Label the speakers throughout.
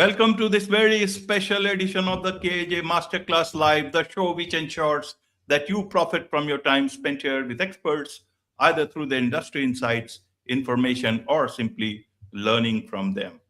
Speaker 1: Welcome to this very special edition of the KAJ Masterclass Live, the show which ensures that you profit from your time spent here with experts, either through the industry insights, information, or simply learning from them.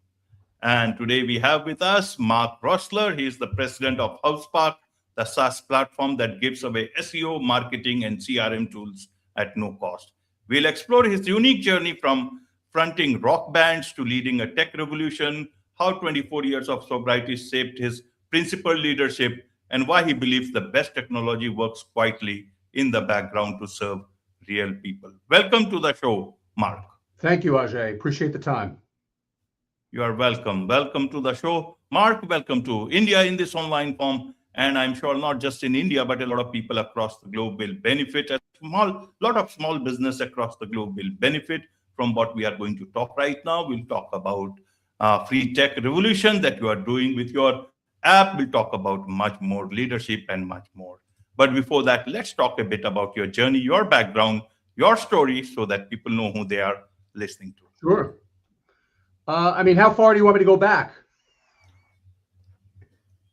Speaker 1: And today we have with us Mark Roesler. He is the president of HubSpark, the SaaS platform that gives away SEO, marketing, and CRM tools at no cost. We'll explore his unique journey from fronting rock bands to leading a tech revolution, how 24 years of sobriety shaped his principled leadership, and why he believes the best technology works quietly in the background to serve real people. Welcome to the show, Mark.
Speaker 2: Thank you, Ajay. Appreciate the time.
Speaker 1: You are welcome. Welcome to the show. Mark, welcome to India in this online form. And I'm sure not just in India, but a lot of people across the globe will benefit. A lot of small business across the globe will benefit from what we are going to talk right now. We'll talk about free tech revolution that you are doing with your app. We'll talk about much more leadership and much more. But before that, let's talk a bit about your journey, your background, your story, so that people know who they are listening to.
Speaker 2: Sure. How far do you want me to go back?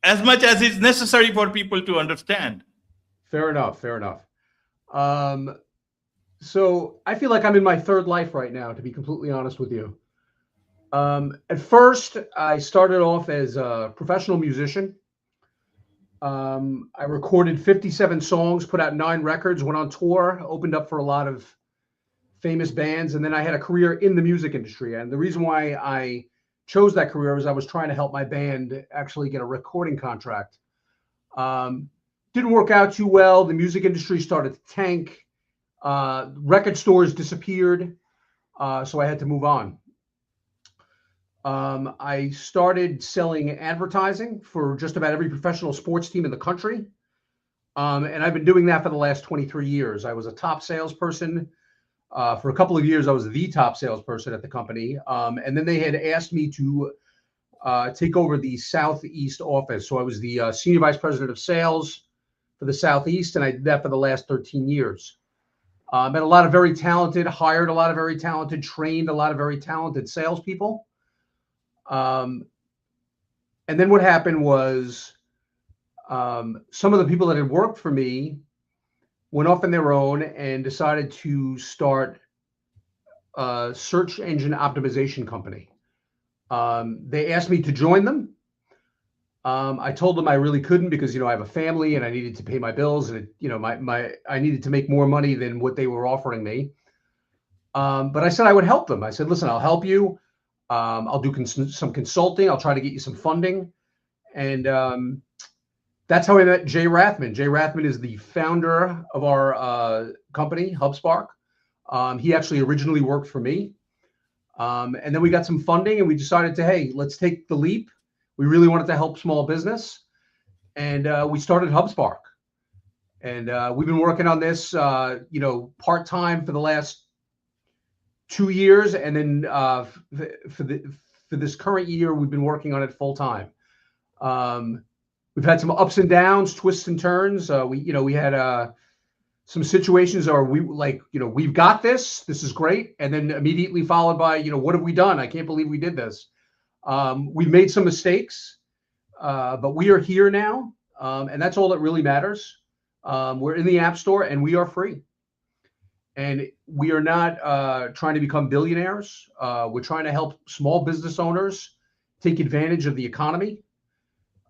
Speaker 1: As much as is necessary for people to understand.
Speaker 2: Fair enough. So I feel like I'm in my third life right now, to be completely honest with you. At first, I started off as a professional musician. I recorded 57 songs, put out 9 records, went on tour, opened up for a lot of famous bands, and then I had a career in the music industry. And the reason why I chose that career was I was trying to help my band actually get a recording contract. Didn't work out too well. The music industry started to tank. Record stores disappeared, so I had to move on. I started selling advertising for just about every professional sports team in the country. And I've been doing that for the last 23 years. I was a top salesperson. For a couple of years, I was the top salesperson at the company. And then they had asked me to take over the Southeast office. So I was the senior vice president of sales for the Southeast, and I did that for the last 13 years. Met a lot of very talented, hired a lot of very talented, trained a lot of very talented salespeople. And then what happened was some of the people that had worked for me went off on their own and decided to start a search engine optimization company. They asked me to join them. I told them I really couldn't because, I have a family and I needed to pay my bills, and I needed to make more money than what they were offering me. But I said I would help them. I said, listen, I'll help you. I'll do some consulting. I'll try to get you some funding. And that's how I met Jay Rathman. Jay Rathman is the founder of our company, HubSpark. He actually originally worked for me. And then we got some funding and we decided to, hey, let's take the leap. We really wanted to help small business. And we started HubSpark. And we've been working on this, part-time for the last 2 years. And then for this current year, we've been working on it full-time. We've had some ups and downs, twists and turns. We had some situations where we've got this. This is great, and then immediately followed by, what have we done? I can't believe we did this. We've made some mistakes, but we are here now, and that's all that really matters. We're in the App Store, and we are free. And we are not trying to become billionaires. We're trying to help small business owners take advantage of the economy.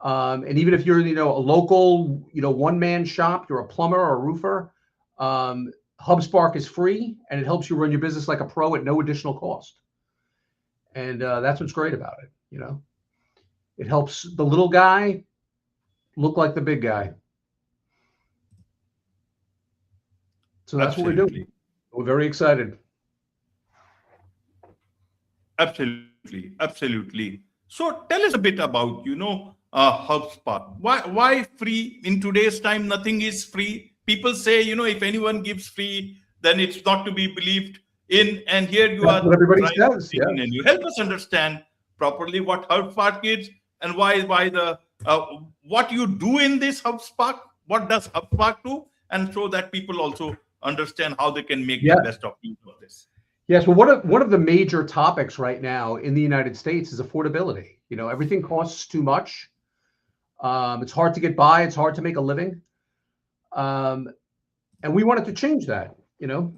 Speaker 2: And even if you're, a local, one-man shop, you're a plumber or a roofer, HubSpark is free, and it helps you run your business like a pro at no additional cost. And that's what's great about it. It helps the little guy look like the big guy. So that's what we're doing. We're very excited.
Speaker 1: Absolutely. So tell us a bit about, HubSpark. Why free? In today's time, nothing is free. People say, if anyone gives free, then it's not to be believed in. And here you
Speaker 2: That's
Speaker 1: are.
Speaker 2: what everybody says. Yeah.
Speaker 1: And you help us understand properly what HubSpark is and why what you do in this HubSpark. What does HubSpark do? And so that people also understand how they can make the best of use of this.
Speaker 2: Yes, well, one of the major topics right now in the United States is affordability. Everything costs too much. It's hard to get by. It's hard to make a living. And we wanted to change that. The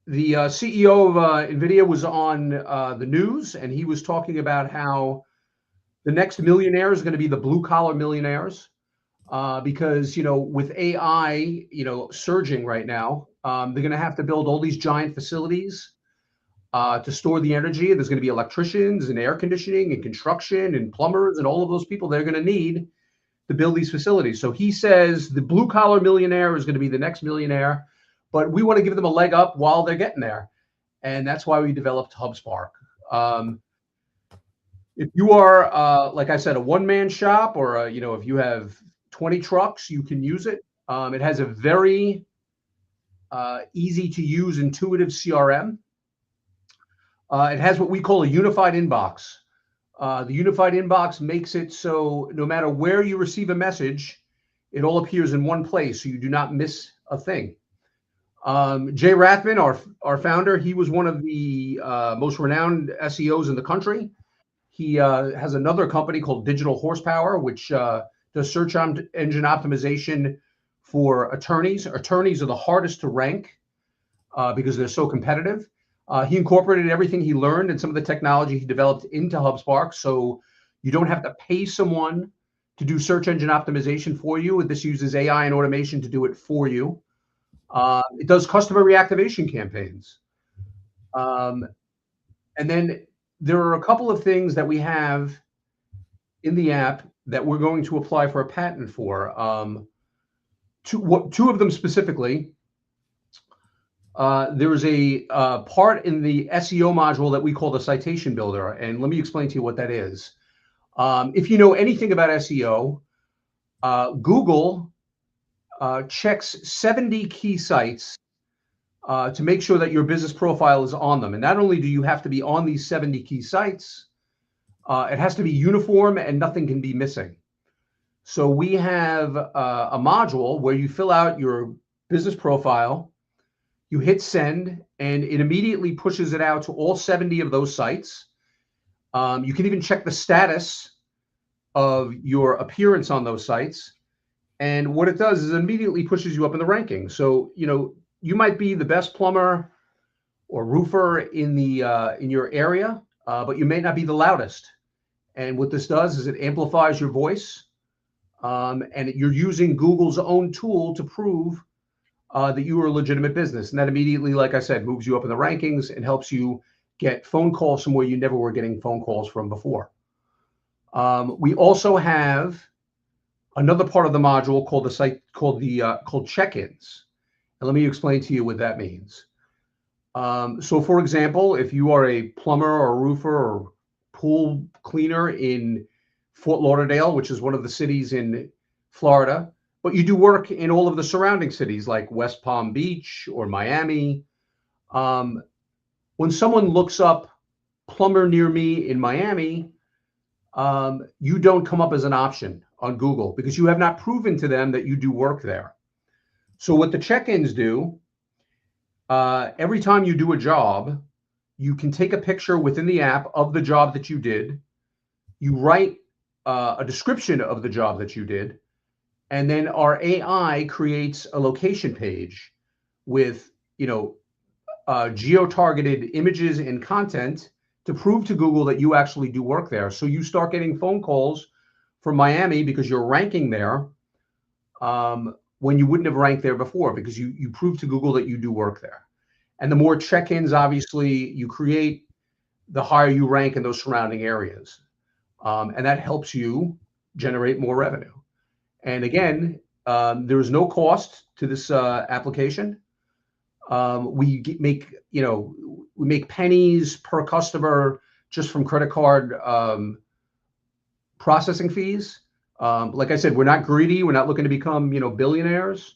Speaker 2: CEO of NVIDIA was on the news, and he was talking about how the next millionaire is going to be the blue collar millionaires, because with AI surging right now, they're going to have to build all these giant facilities to store the energy. There's going to be electricians and air conditioning and construction and plumbers and all of those people they're going to need to build these facilities. So he says the blue collar millionaire is going to be the next millionaire, but we want to give them a leg up while they're getting there. And that's why we developed HubSpark. If you are, like I said, a one-man shop, or if you have 20 trucks, you can use it. It has a very easy to use, intuitive CRM. It has what we call a unified inbox. The unified inbox makes it so no matter where you receive a message, it all appears in one place, so you do not miss a thing. Jay Rathman, our founder, he was one of the most renowned SEOs in the country. He has another company called Digital Horsepower, which does search engine optimization for attorneys. Attorneys are the hardest to rank because they're so competitive. He incorporated everything he learned and some of the technology he developed into HubSpark, so you don't have to pay someone to do search engine optimization for you. This uses AI and automation to do it for you. It does customer reactivation campaigns. And then there are a couple of things that we have in the app that we're going to apply for a patent for. Two of them specifically. There is a part in the SEO module that we call the citation builder. And let me explain to you what that is. If you know anything about SEO, Google checks 70 key sites to make sure that your business profile is on them. And not only do you have to be on these 70 key sites, it has to be uniform and nothing can be missing. So we have a module where you fill out your business profile, you hit send, and it immediately pushes it out to all 70 of those sites. You can even check the status of your appearance on those sites. And what it does is it immediately pushes you up in the rankings. So, you might be the best plumber or roofer in your area, but you may not be the loudest. And what this does is it amplifies your voice, and you're using Google's own tool to prove that you are a legitimate business. And that immediately, like I said, moves you up in the rankings and helps you get phone calls from where you never were getting phone calls from before. We also have another part of the module called check-ins. And let me explain to you what that means. So for example, if you are a plumber or a roofer or pool cleaner in Fort Lauderdale, which is one of the cities in Florida, but you do work in all of the surrounding cities like West Palm Beach or Miami, when someone looks up plumber near me in Miami, you don't come up as an option on Google because you have not proven to them that you do work there. So what the check-ins do, every time you do a job, you can take a picture within the app of the job that you did. You write a description of the job that you did, and then our AI creates a location page with, geo-targeted images and content to prove to Google that you actually do work there. So you start getting phone calls from Miami because you're ranking there when you wouldn't have ranked there before because you prove to Google that you do work there. And the more check-ins, obviously, you create, the higher you rank in those surrounding areas. And that helps you generate more revenue. And again, there is no cost to this application. We make pennies per customer just from credit card processing fees. Like I said, we're not greedy. We're not looking to become, billionaires.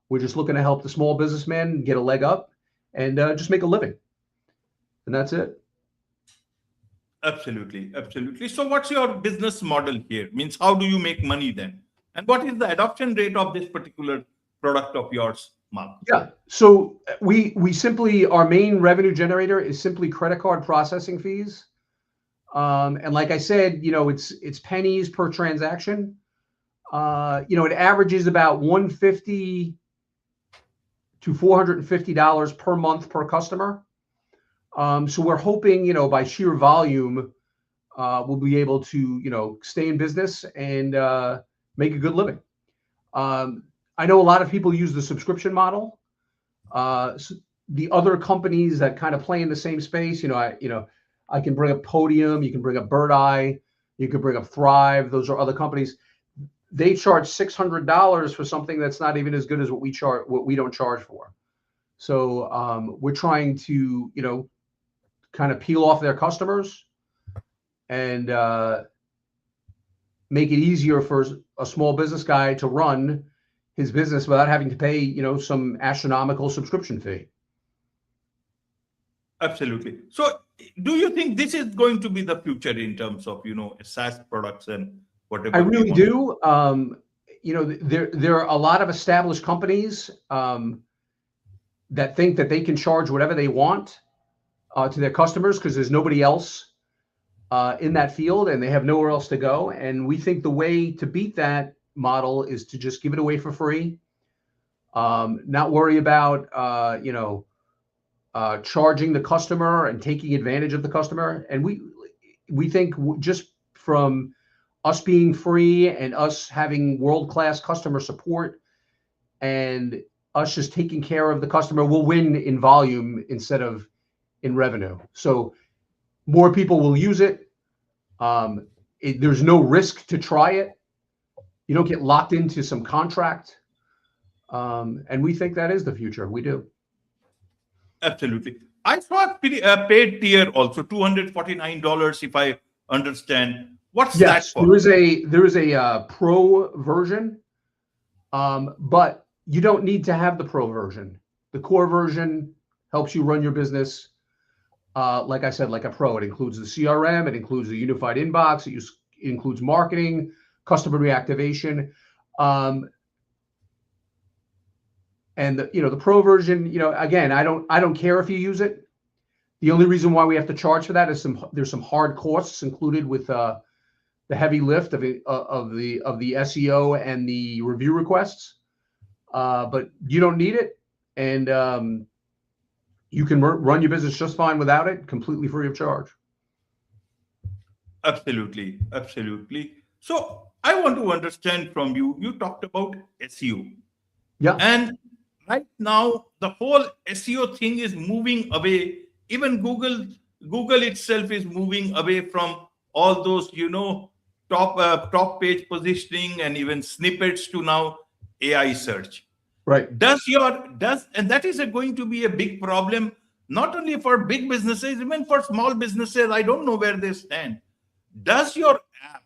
Speaker 2: We're just looking to help the small businessman get a leg up and just make a living. And that's it.
Speaker 1: Absolutely. Absolutely. So what's your business model here? Means how do you make money then? And what is the adoption rate of this particular product of yours, Mark?
Speaker 2: Yeah. So we simply, our main revenue generator is simply credit card processing fees. And like I said, it's pennies per transaction. It averages about $150 to $450 per month per customer. So we're hoping, by sheer volume, we'll be able to, stay in business and make a good living. I know a lot of people use the subscription model. The other companies that kind of play in the same space, I can bring up Podium, you can bring up Bird Eye, you can bring up Thrive. Those are other companies. They charge $600 for something that's not even as good as what we don't charge for. So we're trying to, kind of peel off their customers and make it easier for a small business guy to run his business without having to pay, some astronomical subscription fee.
Speaker 1: Absolutely. So do you think this is going to be the future in terms of, SaaS products and whatever?
Speaker 2: I really do. There are a lot of established companies that think that they can charge whatever they want to their customers because there's nobody else in that field and they have nowhere else to go. And we think the way to beat that model is to just give it away for free, not worry about, charging the customer and taking advantage of the customer. And we think just from us being free and us having world-class customer support and us just taking care of the customer, we'll win in volume instead of in revenue. So more people will use it. There's no risk to try it. You don't get locked into some contract. And we think that is the future. We do.
Speaker 1: Absolutely. I saw a paid tier also, $249, if I understand. What's that for?
Speaker 2: There is a pro version, but you don't need to have the pro version. The core version helps you run your business. Like I said, like a pro. It includes the CRM, it includes the unified inbox, it includes marketing, customer reactivation. And the pro version, again, I don't care if you use it. The only reason why we have to charge for that is there's some hard costs included with the heavy lift of the SEO and the review requests. But you don't need it, and you can run your business just fine without it, completely free of charge.
Speaker 1: Absolutely, absolutely. So I want to understand from you. You talked about SEO.
Speaker 2: Yeah.
Speaker 1: And right now, the whole SEO thing is moving away. Even Google itself is moving away from all those, top page positioning and even snippets to now AI search.
Speaker 2: Right.
Speaker 1: And that is going to be a big problem, not only for big businesses, even for small businesses. I don't know where they stand. Does your app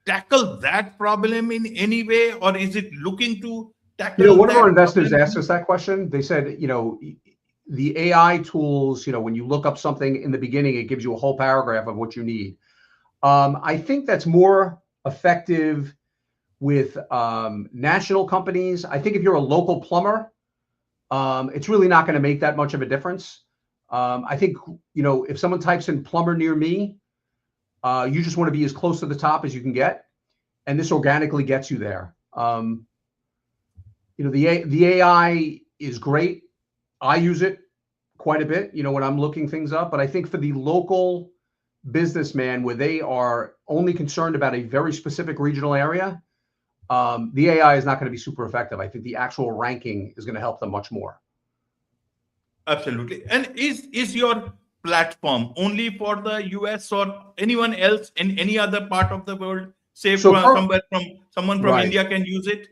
Speaker 1: tackle that problem in any way, or is it looking to tackle?
Speaker 2: One of our investors asked us that question. They said, the AI tools, when you look up something in the beginning, it gives you a whole paragraph of what you need. I think that's more effective with national companies. I think if you're a local plumber, it's really not going to make that much of a difference. I think, if someone types in plumber near me, you just want to be as close to the top as you can get. And this organically gets you there. The AI is great. I use it quite a bit, when I'm looking things up. But I think for the local businessman, where they are only concerned about a very specific regional area, the AI is not going to be super effective. I think the actual ranking is going to help them much more.
Speaker 1: Absolutely. And is your platform only for the US or anyone else in any other part of the world? Say someone from India can use it?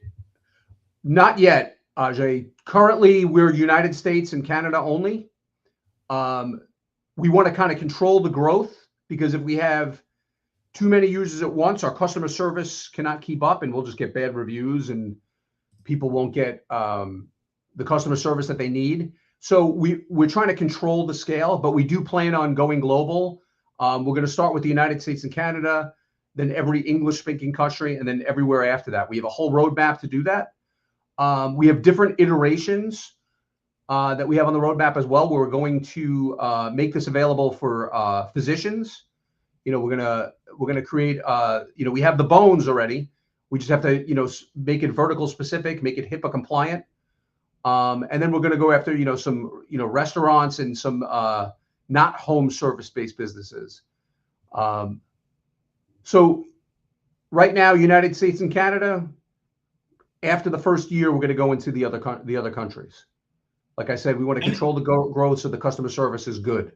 Speaker 2: Not yet, Ajay. Currently, we're United States and Canada only. We want to kind of control the growth, because if we have too many users at once, our customer service cannot keep up, and we'll just get bad reviews and people won't get the customer service that they need. So we're trying to control the scale, but we do plan on going global. We're going to start with the United States and Canada, then every English-speaking country, and then everywhere after that. We have a whole roadmap to do that. We have different iterations that we have on the roadmap as well, where we're going to make this available for physicians. We're gonna create. We have the bones already. We just have to make it vertical specific, make it HIPAA compliant, and then we're gonna go after some restaurants and some not home service based businesses. So right now, United States and Canada. After the first year, we're going to go into the other countries. Like I said, we want to control the growth so the customer service is good.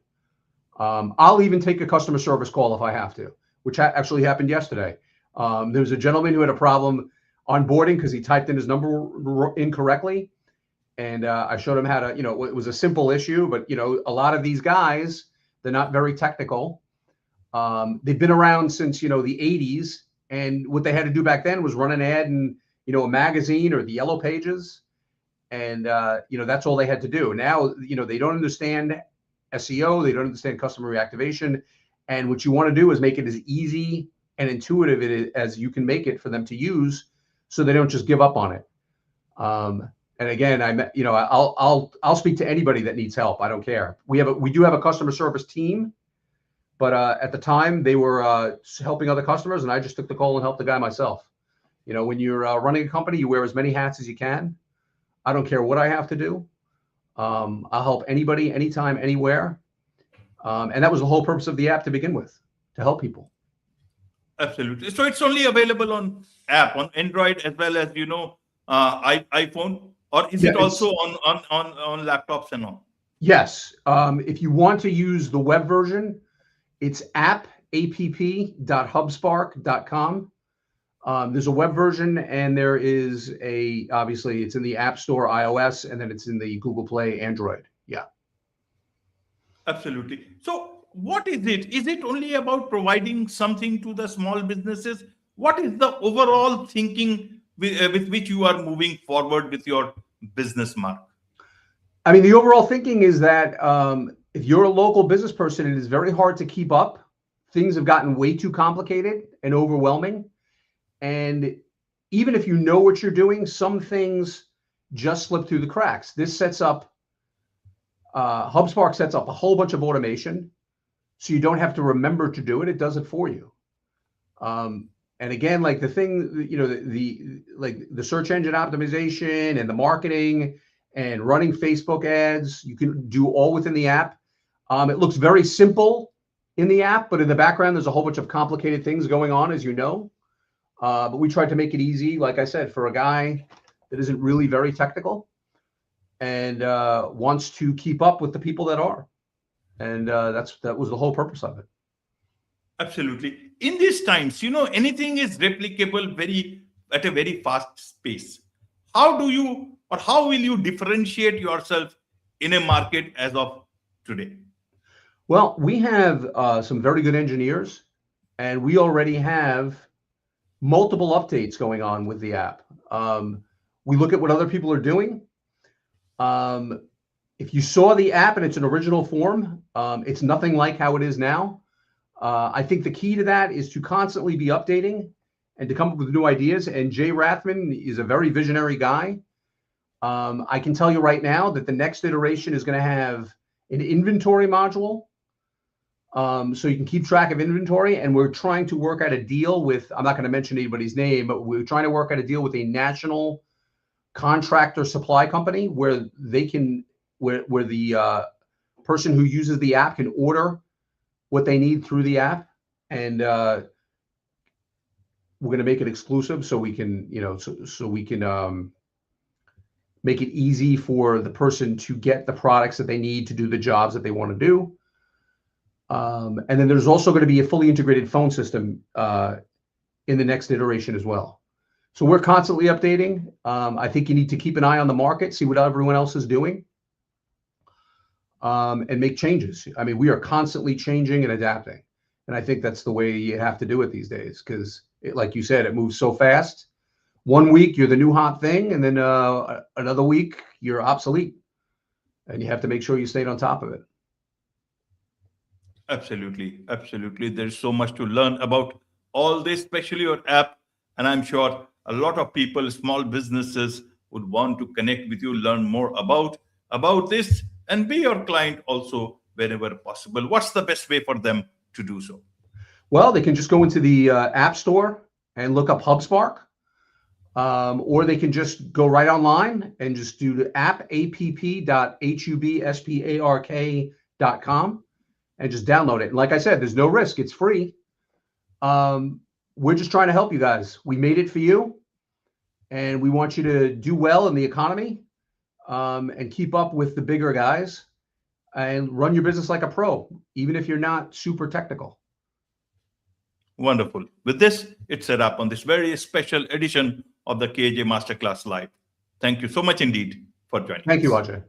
Speaker 2: I'll even take a customer service call if I have to, which actually happened yesterday. There was a gentleman who had a problem onboarding because he typed in his number incorrectly. And I showed him how to, it was a simple issue, but, a lot of these guys, they're not very technical. They've been around since, the 80s. And what they had to do back then was run an ad in, a magazine or the Yellow Pages. And, that's all they had to do. Now, they don't understand SEO. They don't understand customer reactivation. And what you want to do is make it as easy and intuitive as you can make it for them to use so they don't just give up on it. And again, I'll speak to anybody that needs help. I don't care. We do have a customer service team, but at the time they were helping other customers, and I just took the call and helped the guy myself. When you're running a company, you wear as many hats as you can. I don't care what I have to do. I'll help anybody, anytime, anywhere. And that was the whole purpose of the app to begin with, to help people.
Speaker 1: Absolutely. So it's only available on Android as well as iPhone, or is it also on laptops and all?
Speaker 2: Yes. If you want to use the web version, it's app.hubspark.com. There's a web version, and there is obviously it's in the App Store, iOS, and then it's in the Google Play, Android. Yeah.
Speaker 1: Absolutely. So what is it? Is it only about providing something to the small businesses? What is the overall thinking with which you are moving forward with your business, Mark?
Speaker 2: I mean, the overall thinking is that if you're a local business person, it is very hard to keep up. Things have gotten way too complicated and overwhelming. And even if you know what you're doing, some things just slip through the cracks. This sets up, HubSpark sets up a whole bunch of automation, so you don't have to remember to do it. It does it for you. And again, like the thing, the search engine optimization and the marketing and running Facebook ads, you can do all within the app. It looks very simple in the app, but in the background, there's a whole bunch of complicated things going on, as you know. But we tried to make it easy, like I said, for a guy that isn't really very technical and wants to keep up with the people that are. And that was the whole purpose of it.
Speaker 1: Absolutely. In these times, anything is replicable at a very fast pace. How will you differentiate yourself in a market as of today?
Speaker 2: Well, we have some very good engineers, and we already have multiple updates going on with the app. We look at what other people are doing. If you saw the app in its original form, it's nothing like how it is now. I think the key to that is to constantly be updating and to come up with new ideas. And Jay Rathman is a very visionary guy. I can tell you right now that the next iteration is going to have an inventory module. So you can keep track of inventory. And we're trying to work out a deal with, I'm not going to mention anybody's name, but we're trying to work out a deal with a national contractor supply company where they can, where the person who uses the app can order what they need through the app, and we're going to make it exclusive so we can, so we can make it easy for the person to get the products that they need to do the jobs that they want to do. And then there's also going to be a fully integrated phone system in the next iteration as well. So we're constantly updating. I think you need to keep an eye on the market, see what everyone else is doing. And make changes. I mean, we are constantly changing and adapting. And I think that's the way you have to do it these days, because like you said, it moves so fast. One week you're the new hot thing, and then another week you're obsolete. And you have to make sure you stayed on top of it.
Speaker 1: Absolutely. Absolutely. There's so much to learn about all this, especially your app. And I'm sure a lot of people, small businesses, would want to connect with you, learn more about this, and be your client also wherever possible, what's the best way for them to do so?
Speaker 2: Well, they can just go into the App Store and look up HubSpark, or they can just go right online and just do the app.hubspark.com and just download it. And like I said, there's no risk. It's free. We're just trying to help you guys. We made it for you, and we want you to do well in the economy, and keep up with the bigger guys and run your business like a pro, even if you're not super technical.
Speaker 1: Wonderful. With this, it's set up on this very special edition of the KAJ Masterclass Live. Thank you so much indeed for joining us.
Speaker 2: Thank you, Ajay.